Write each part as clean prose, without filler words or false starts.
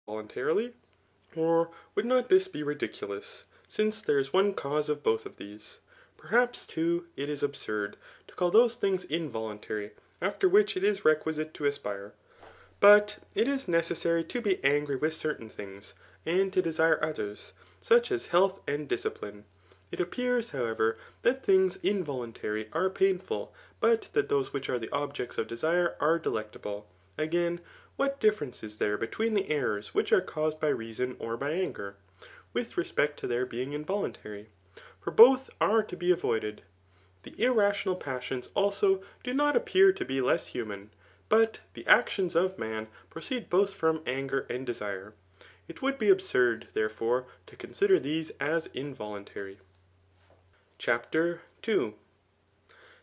voluntarily? Or would not this be ridiculous, since there is one cause of both of these? Perhaps too it is absurd to call those things involuntary after which it is requisite to aspire. But it is necessary to be angry with certain things, and to desire others, such as health and discipline. It appears, however, that things involuntary are painful, but that those which are the objects of desire are delectable. Again, what difference is there between the errors which are caused by reason or by anger, with respect to their being involuntary? For both are to be avoided. The irrational passions also do not appear to be less human, but the actions of man proceed both from anger and desire. It would be absurd, therefore, to consider these as involuntary. CHAPTER 2.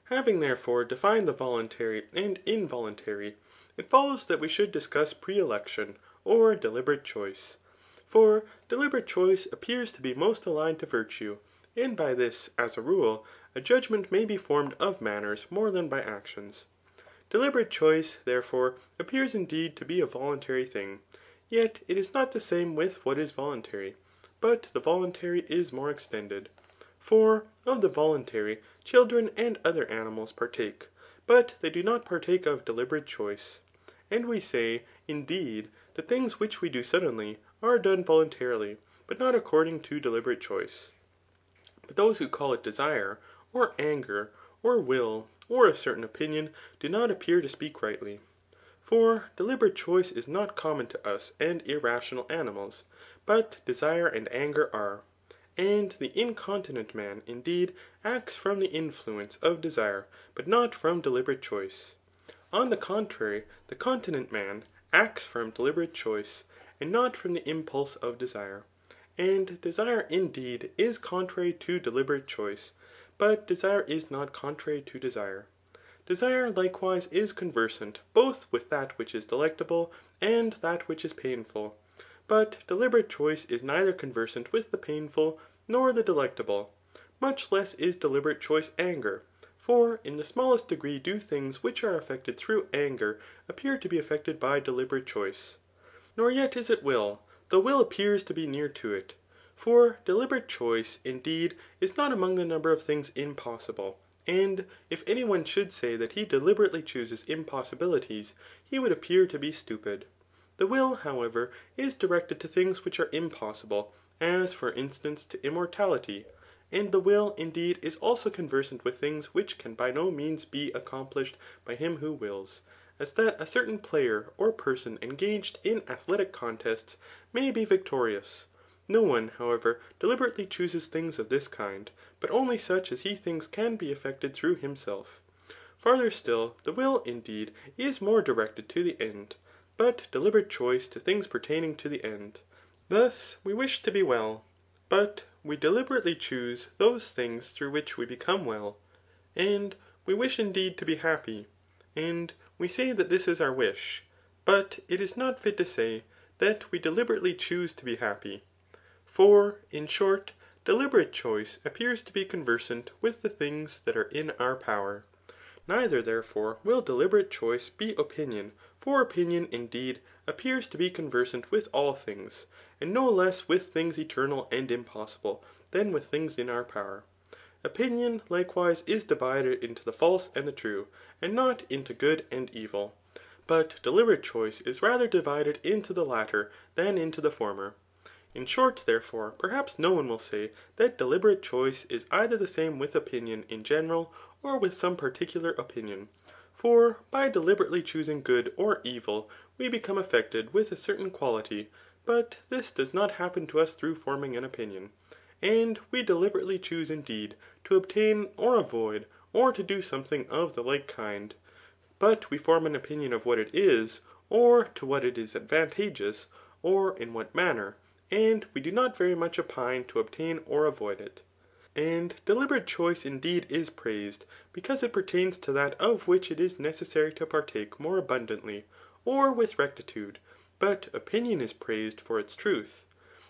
Having therefore defined the voluntary and involuntary, it follows that we should discuss pre^election, or deliberate choice. For deliberate choice appears to be most aligned to virtue, and by this, as a rule, a judgment may be formed of manners more than by actions. Deliberate choice, therefore, appears indeed to be a voluntary thing, yet it is not the same with what is voluntary, but the voluntary is more extended. For of the voluntary, children and other animals partake, but they do not partake of deliberate choice. And we say, indeed, that things which we do suddenly are done voluntarily, but not according to deliberate choice. But those who call it desire, or anger, or will, or a certain opinion, do not appear to speak rightly. For deliberate choice is not common to us and irrational animals, but desire and anger are. And the incontinent man, indeed, acts from the influence of desire, but not from deliberate choice. On the contrary, the continent man acts from deliberate choice, and not from the impulse of desire. And desire, indeed, is contrary to deliberate choice, but desire is not contrary to desire. Desire likewise is conversant both with that which is delectable and that which is painful. But deliberate choice is neither conversant with the painful nor the delectable. Much less is deliberate choice anger. For in the smallest degree do things which are affected through anger appear to be affected by deliberate choice. Nor yet is it will, though will appears to be near to it. For deliberate choice, indeed, is not among the number of things impossible. And if any one should say that he deliberately chooses impossibilities, he would appear to be stupid. The will, however, is directed to things which are impossible, as for instance to immortality. And the will, indeed, is also conversant with things which can by no means be accomplished by him who wills, as that a certain player or person engaged in athletic contests may be victorious. No one, however, deliberately chooses things of this kind, but only such as he thinks can be effected through himself. Farther still, the will, indeed, is more directed to the end, but deliberate choice to things pertaining to the end. Thus we wish to be well, but we deliberately choose those things through which we become well. And we wish indeed to be happy, and we say that this is our wish, but it is not fit to say that we deliberately choose to be happy. For, in short, deliberate choice appears to be conversant with the things that are in our power. Neither, therefore, will deliberate choice be opinion, for opinion, indeed, appears to be conversant with all things, and no less with things eternal and impossible than with things in our power. Opinion, likewise, is divided into the false and the true, and not into good and evil. But deliberate choice is rather divided into the latter than into the former. In short, therefore, perhaps no one will say that deliberate choice is either the same with opinion in general, or with some particular opinion. For by deliberately choosing good or evil, we become affected with a certain quality, but this does not happen to us through forming an opinion. And we deliberately choose indeed to obtain or avoid, or to do something of the like kind. But we form an opinion of what it is, or to what it is advantageous, or in what manner, and we do not very much opine to obtain or avoid it. And deliberate choice indeed is praised, because it pertains to that of which it is necessary to partake more abundantly, or with rectitude, but opinion is praised for its truth.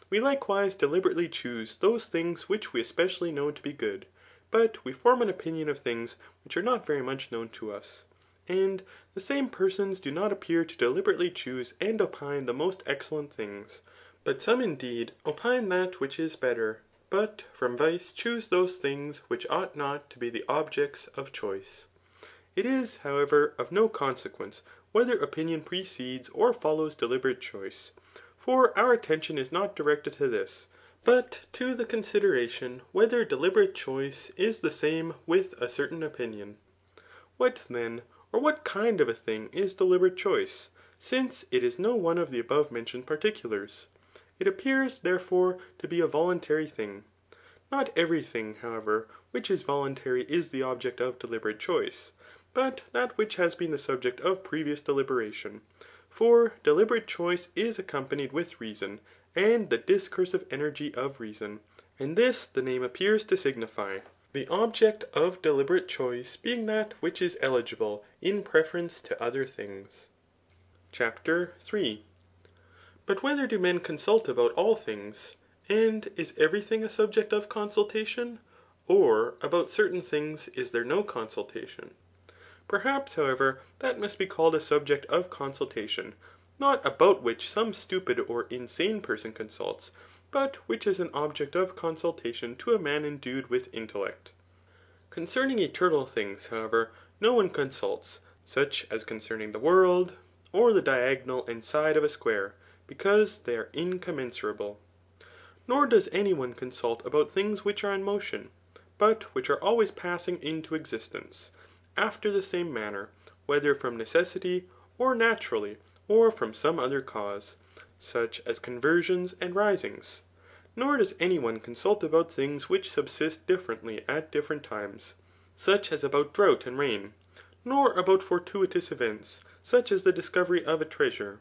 We likewise deliberately choose those things which we especially know to be good, but we form an opinion of things which are not very much known to us. And the same persons do not appear to deliberately choose and opine the most excellent things, but some indeed opine that which is better, but from vice choose those things which ought not to be the objects of choice. It is, however, of no consequence whether opinion precedes or follows deliberate choice ; for our attention is not directed to this, but to the consideration whether deliberate choice is the same with a certain opinion. What then, or what kind of a thing is deliberate choice, since it is no one of the above mentioned particulars? It appears, therefore, to be a voluntary thing. Not every thing, however, which is voluntary is the object of deliberate choice, but that which has been the subject of previous deliberation. For deliberate choice is accompanied with reason, and the discursive energy of reason. And this the name appears to signify, the object of deliberate choice being that which is eligible in preference to other things. CHAPTER 3. But whether do men consult about all things? And is every thing a subject of consultation? Or about certain things is there no consultation? Perhaps, however, that must be called a subject of consultation, not about which some stupid or insane person consults, but which is an object of consultation to a man endued with intellect. Concerning eternal things, however, no one consults, such as concerning the world, or the diagonal and side of a square, because they are incommensurable. Nor does any one consult about things which are in motion, but which are always passing into existence, after the same manner, whether from necessity, or naturally, or from some other cause, such as conversions and risings. Nor does any one consult about things which subsist differently at different times, such as about drought and rain, nor about fortuitous events, such as the discovery of a treasure,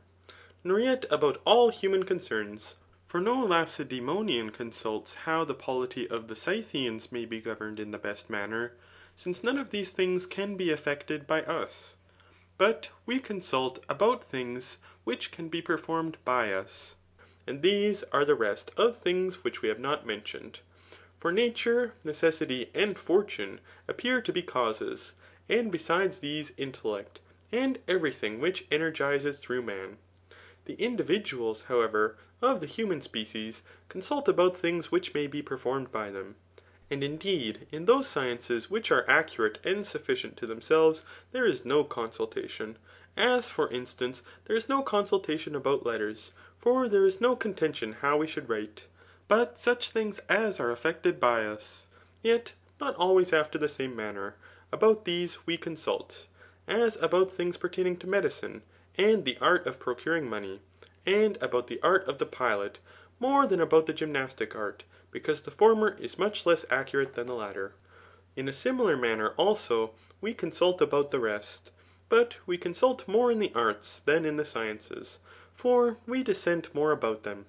nor yet about all human concerns. For no Lacedaemonian consults how the polity of the Scythians may be governed in the best manner, since none of these things can be effected by us. But we consult about things which can be performed by us. And these are the rest of things which we have not mentioned. For nature, necessity, and fortune appear to be causes, and besides these intellect, and every thing which energizes through man. The individuals, however, of the human species consult about things which may be performed by them. And indeed, in those sciences which are accurate and sufficient to themselves, there is no consultation. As, for instance, there is no consultation about letters, for there is no contention how we should write, but such things as are effected by us. Yet not always after the same manner. About these we consult, as about things pertaining to medicine, and the art of procuring money, and about the art of the pilot, more than about the gymnastic art, because the former is much less accurate than the latter. In a similar manner also we consult about the rest, but we consult more in the arts than in the sciences, for we dissent more about them.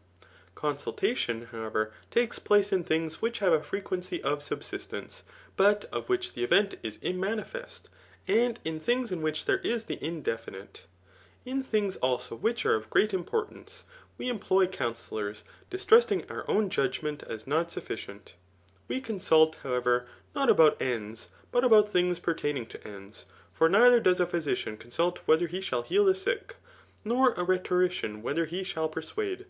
Consultation, however, takes place in things which have a frequency of subsistence, but of which the event is immanifest, and in things in which there is the indefinite. In things also which are of great importance, we employ counsellors, distrusting our own judgment as not sufficient. We consult, however, not about ends, but about things pertaining to ends. For neither does a physician consult whether he shall heal the sick, nor a rhetorician whether he shall persuade,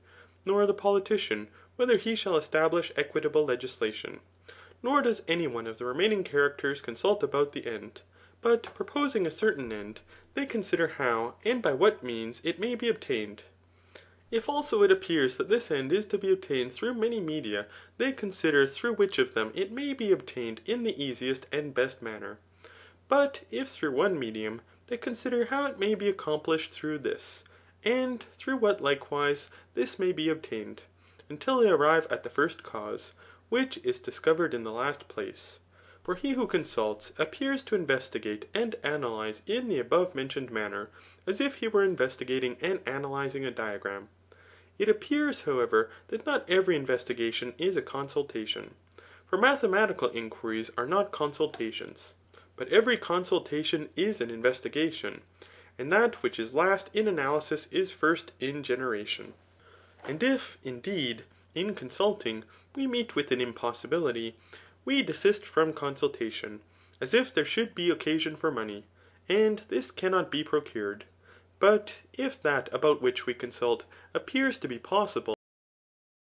nor the politician whether he shall establish equitable legislation. Nor does any one of the remaining characters consult about the end, but proposing a certain end, they consider how and by what means it may be obtained. If also it appears that this end is to be obtained through many media, they consider through which of them it may be obtained in the easiest and best manner. But if through one medium, they consider how it may be accomplished through this, and through what likewise this may be obtained, until they arrive at the first cause, which is discovered in the last place. For he who consults appears to investigate and analyze in the above mentioned manner, as if he were investigating and analyzing a diagram. It appears, however, that not every investigation is a consultation. For mathematical inquiries are not consultations, but every consultation is an investigation, and that which is last in analysis is first in generation. And if, indeed, in consulting we meet with an impossibility, we desist from consultation, as if there should be occasion for money, and this cannot be procured. But if that about which we consult appears to be possible.